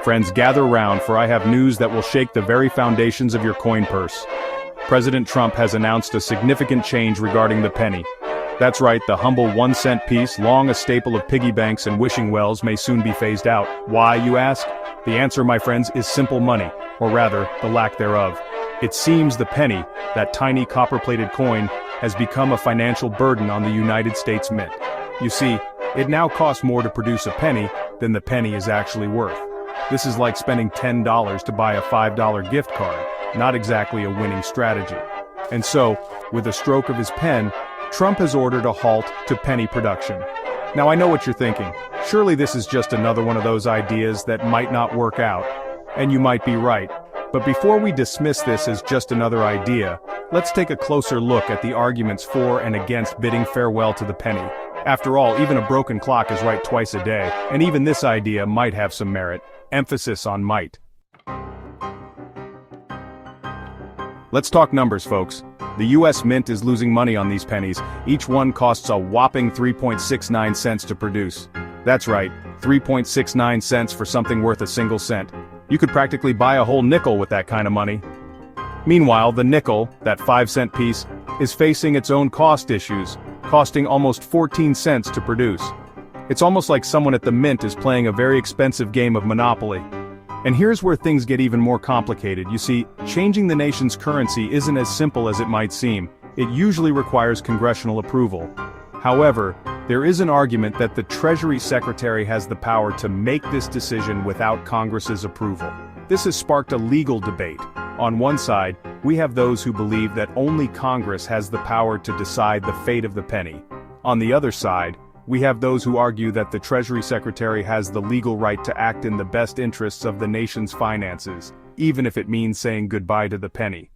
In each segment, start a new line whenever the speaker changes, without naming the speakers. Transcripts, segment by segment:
Friends, gather round, for I have news that will shake the very foundations of your coin purse. President Trump has announced a significant change regarding the penny. That's right, the humble 1-cent piece, long a staple of piggy banks and wishing wells, may soon be phased out. Why, you ask? The answer, my friends, is simple money, or rather, the lack thereof. It seems the penny, that tiny copper-plated coin, has become a financial burden on the United States Mint. You see, it now costs more to produce a penny than the penny is actually worth. This is like spending $10 to buy a $5 gift card, not exactly a winning strategy. And so, with a stroke of his pen, Trump has ordered a halt to penny production. Now I know what you're thinking. Surely this is just another one of those ideas that might not work out. And you might be right. But before we dismiss this as just another idea, let's take a closer look at the arguments for and against bidding farewell to the penny. After all, even a broken clock is right twice a day, and even this idea might have some merit. Emphasis on might. Let's talk numbers, folks. The US Mint is losing money on these pennies. Each one costs a whopping 3.69 cents to produce. That's right, 3.69 cents for something worth a single cent. You could practically buy a whole nickel with that kind of money. Meanwhile, the nickel, that 5-cent piece, is facing its own cost issues, costing almost 14 cents to produce. It's almost like someone at the mint is playing a very expensive game of Monopoly. And here's where things get even more complicated. You see, changing the nation's currency isn't as simple as it might seem. It usually requires congressional approval. However, there is an argument that the Treasury Secretary has the power to make this decision without Congress's approval. This has sparked a legal debate. On one side, we have those who believe that only Congress has the power to decide the fate of the penny. On the other side, we have those who argue that the Treasury Secretary has the legal right to act in the best interests of the nation's finances, even if it means saying goodbye to the penny.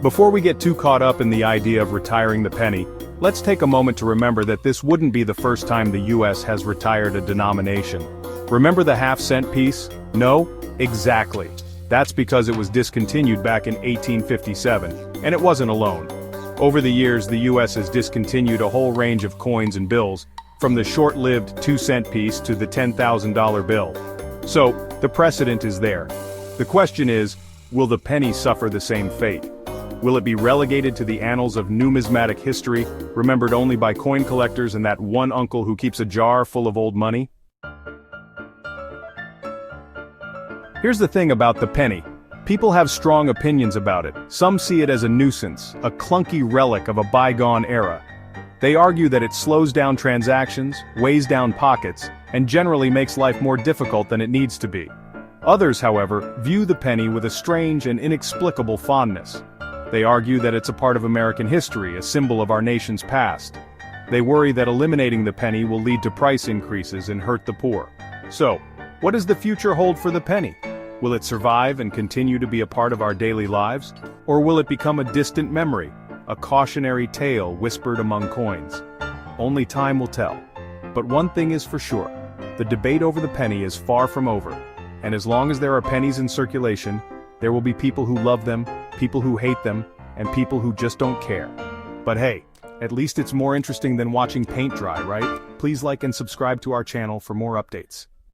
Before we get too caught up in the idea of retiring the penny, let's take a moment to remember that this wouldn't be the first time the US has retired a denomination. Remember the half-cent piece? No? Exactly. That's because it was discontinued back in 1857, and it wasn't alone. Over the years, the US has discontinued a whole range of coins and bills, from the short-lived 2-cent piece to the $10,000 bill. So, the precedent is there. The question is, will the penny suffer the same fate? Will it be relegated to the annals of numismatic history, remembered only by coin collectors and that one uncle who keeps a jar full of old money? Here's the thing about the penny. People have strong opinions about it. Some see it as a nuisance, a clunky relic of a bygone era. They argue that it slows down transactions, weighs down pockets, and generally makes life more difficult than it needs to be. Others, however, view the penny with a strange and inexplicable fondness. They argue that it's a part of American history, a symbol of our nation's past. They worry that eliminating the penny will lead to price increases and hurt the poor. So, what does the future hold for the penny? Will it survive and continue to be a part of our daily lives? Or will it become a distant memory, a cautionary tale whispered among coins? Only time will tell. But one thing is for sure, the debate over the penny is far from over. And as long as there are pennies in circulation, there will be people who love them, people who hate them, and people who just don't care. But hey, at least it's more interesting than watching paint dry, right? Please like and subscribe to our channel for more updates.